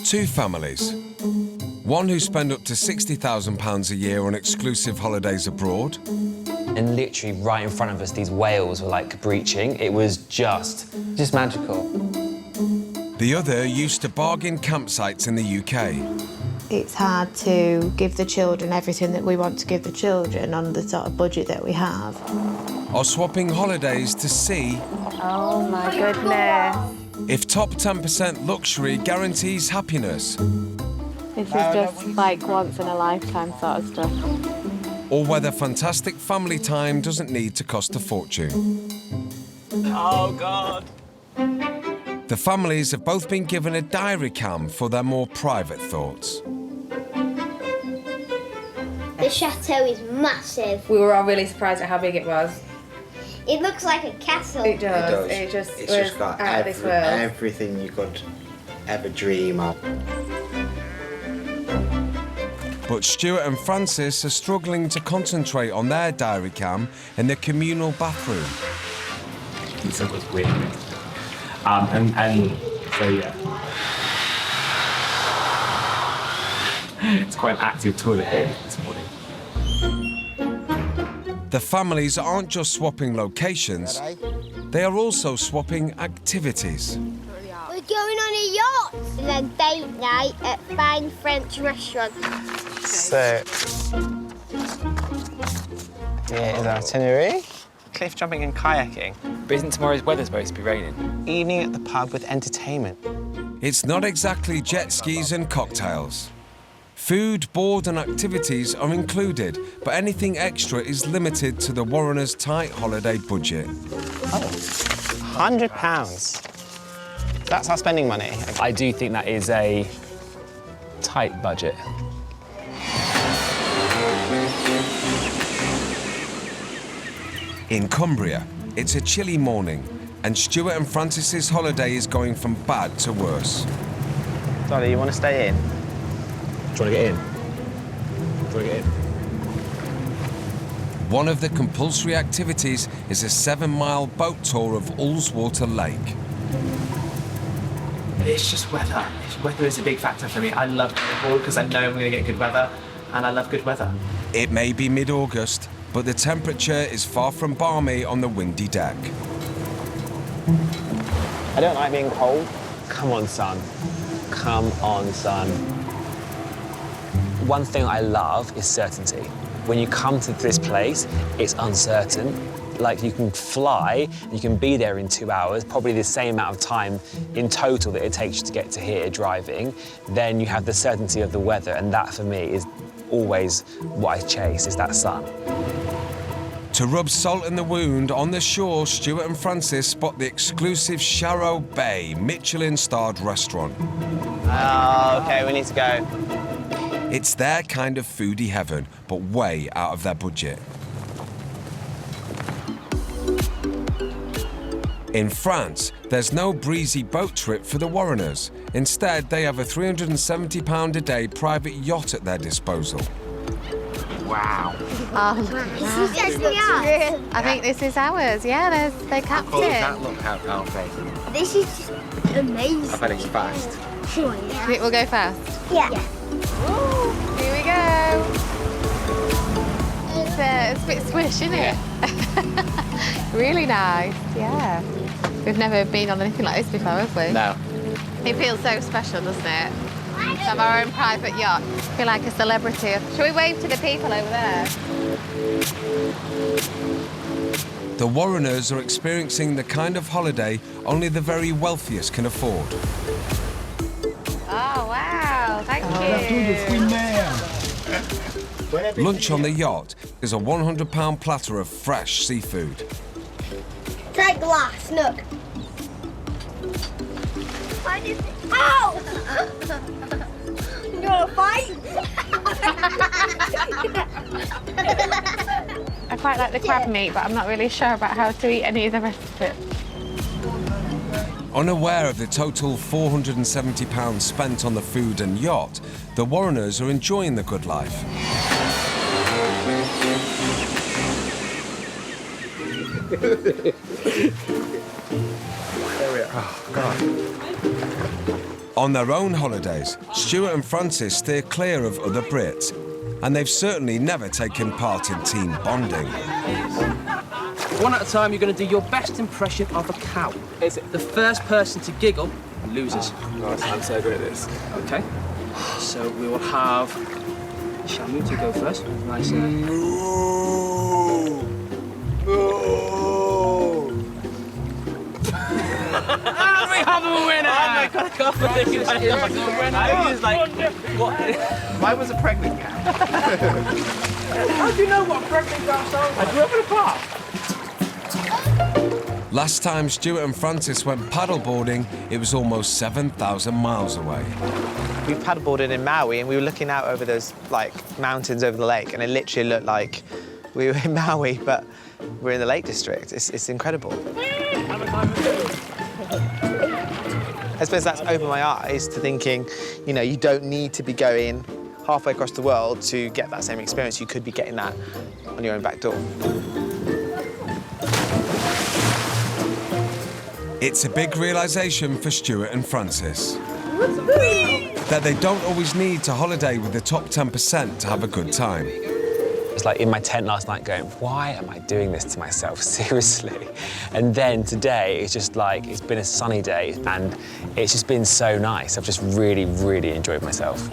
Two families. One who spend up to £60,000 a year on exclusive holidays abroad. And literally right in front of us, these whales were like breaching. It was just magical. The other used to bargain campsites in the UK. It's hard to give the children everything that we want to give the children on the sort of budget that we have. Or swapping holidays to see Oh my goodness. if top 10% luxury guarantees happiness. This is just like once in a lifetime sort of stuff. Or whether fantastic family time doesn't need to cost a fortune. Oh, God. The families have both been given a diary cam for their more private thoughts. The chateau is massive. We were all really surprised at how big it was. It looks like a castle. It does. It does. It It's was just got out of this world. everything you could ever dream of. But Stuart and Francis are struggling to concentrate on their diary cam in the communal bathroom. So it was weird. And so, yeah. It's quite an active toilet here this morning. The families aren't just swapping locations, they are also swapping activities. We're going on a yacht and then date night at fine French restaurant. So, here is our itinerary. Cliff jumping and kayaking. But isn't tomorrow's weather supposed to be raining? Evening at the pub with entertainment. It's not exactly jet skis and cocktails. Food, board and activities are included, but anything extra is limited to the Warreners' tight holiday budget. £100. That's our spending money. I do think that is a tight budget. In Cumbria, it's a chilly morning, and Stuart and Francis's holiday is going from bad to worse. Dolly, you want to stay in? Do you want to get in? One of the compulsory activities is a 7-mile boat tour of Ullswater Lake. It's just weather. Weather is a big factor for me. I love going abroad because I know I'm going to get good weather, and I love good weather. It may be mid-August, but the temperature is far from balmy on the windy deck. I don't like being cold. Come on, son. Come on, son. One thing I love is certainty. When you come to this place, it's uncertain. Like, you can fly, you can be there in 2 hours, probably the same amount of time in total that it takes you to get to here driving. Then you have the certainty of the weather, and that for me is always what I chase, is that sun. To rub salt in the wound, on the shore, Stuart and Francis spot the exclusive Chateau Bay Michelin-starred restaurant. Oh, OK, we need to go. It's their kind of foodie heaven, but way out of their budget. In France, there's no breezy boat trip for the Warreners. Instead, they have a £370 a day private yacht at their disposal. Oh, This is actually ours. I think this is ours. Yeah, they capped it. Look how fast. This is just amazing. I bet it's fast. Oh, I yeah. think we'll go fast. Yeah. Ooh, here we go. It's a bit swish, isn't it? Really nice, yeah. We've never been on anything like this before, have we? No. It feels so special, doesn't it? To have our own private yacht. Feel like a celebrity. Shall we wave to the people over there? The Warreners are experiencing the kind of holiday only the very wealthiest can afford. Oh, wow, thank you. Lunch on the yacht is a £100 platter of fresh seafood. Try glass, look. Ow! You want to fight? I quite like the crab meat, but I'm not really sure about how to eat any of the rest of it. Unaware of the total £470 spent on the food and yacht, the Warreners are enjoying the good life. On their own holidays, Stuart and Francis steer clear of other Brits, and they've certainly never taken part in team bonding. One at a time, you're going to do your best impression of a cow. Is it the first person to giggle loses? Nice, I'm so good at this. Okay. So we will have Shamu to go first. Nice. And we have a winner! Oh my God, I can't believe it. I was like, what? Mine was a pregnant cow. How do you know what a pregnant cow sounds like? I grew up in a park. Last time Stuart and Francis went paddleboarding, it was almost 7,000 miles away. We paddleboarded in Maui and we were looking out over those mountains over the lake, and it literally looked like we were in Maui, but we're in the Lake District. It's incredible. I suppose that's opened my eyes to thinking, you don't need to be going halfway across the world to get that same experience. You could be getting that on your own back door. It's a big realisation for Stuart and Francis that they don't always need to holiday with the top 10% to have a good time. It's like in my tent last night going, why am I doing this to myself, seriously? And then today, it's just like, it's been a sunny day and it's just been so nice. I've just really, really enjoyed myself.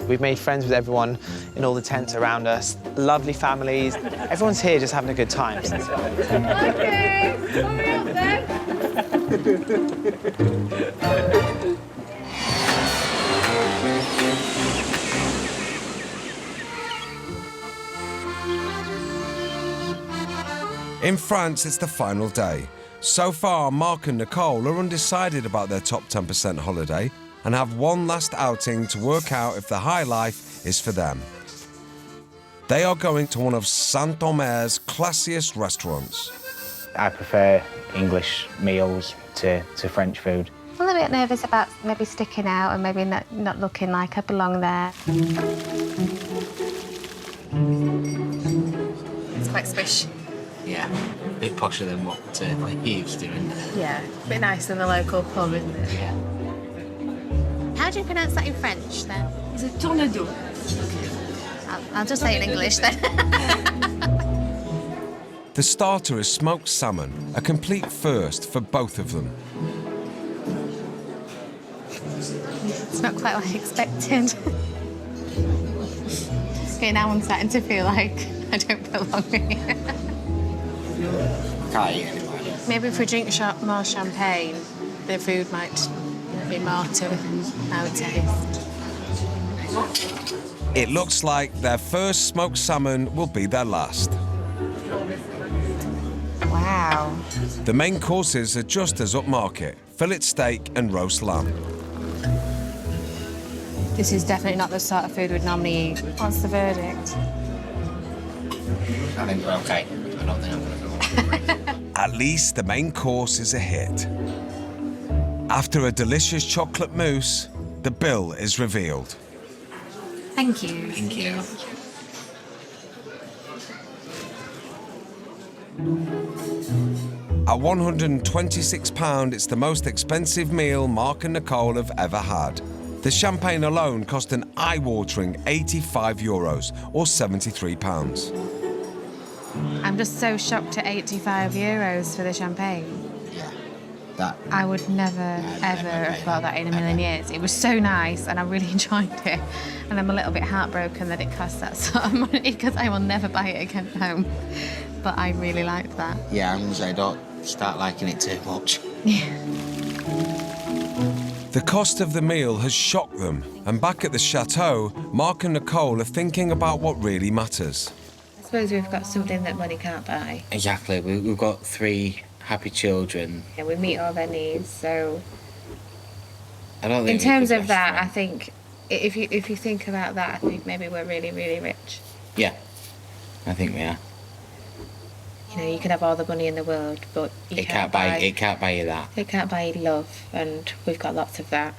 We've made friends with everyone in all the tents around us, lovely families. Everyone's here just having a good time. Okay, hurry up then. In France, it's the final day. So far, Mark and Nicole are undecided about their top 10% holiday and have one last outing to work out if the high life is for them. They are going to one of Saint-Omer's classiest restaurants. I prefer English meals to French food. I'm a bit nervous about maybe sticking out and maybe not looking like I belong there. It's quite swish. Yeah, a bit posher than what he used to, isn't it? Yeah, a bit nicer than the local pub, isn't it? Yeah. How do you pronounce that in French, then? It's a tornado. I'll just say it in English, then. The starter is smoked salmon, a complete first for both of them. It's not quite what I expected. Okay, now I'm starting to feel like I don't belong here. Can't eat anymore. Maybe if we drink more champagne, the food might be more to our taste. It looks like their first smoked salmon will be their last. Wow. The main courses are just as upmarket: fillet steak and roast lamb. This is definitely not the sort of food we'd normally eat. What's the verdict? I think we're okay. I don't think I'm going to go. At least the main course is a hit. After a delicious chocolate mousse, the bill is revealed. Thank you. Thank you. At £126, it's the most expensive meal Mark and Nicole have ever had. The champagne alone cost an eye-watering €85 or £73. I'm just so shocked at €85 for the champagne. Yeah. That. I would never, ever have thought that in a million years. It was so nice and I really enjoyed it. And I'm a little bit heartbroken that it costs that sort of money because I will never buy it again at home. But I really liked that. Yeah, I'm going to say don't start liking it too much. The cost of the meal has shocked them, and back at the Chateau, Mark and Nicole are thinking about what really matters. I suppose we've got something that money can't buy. Exactly. We've got 3 happy children. Yeah, we meet all their needs, so... I don't think in terms of that, I think, if you think about that, I think maybe we're really, really rich. Yeah, I think we are. You know, you can have all the money in the world, but It can't buy you that. It can't buy you love, and we've got lots of that.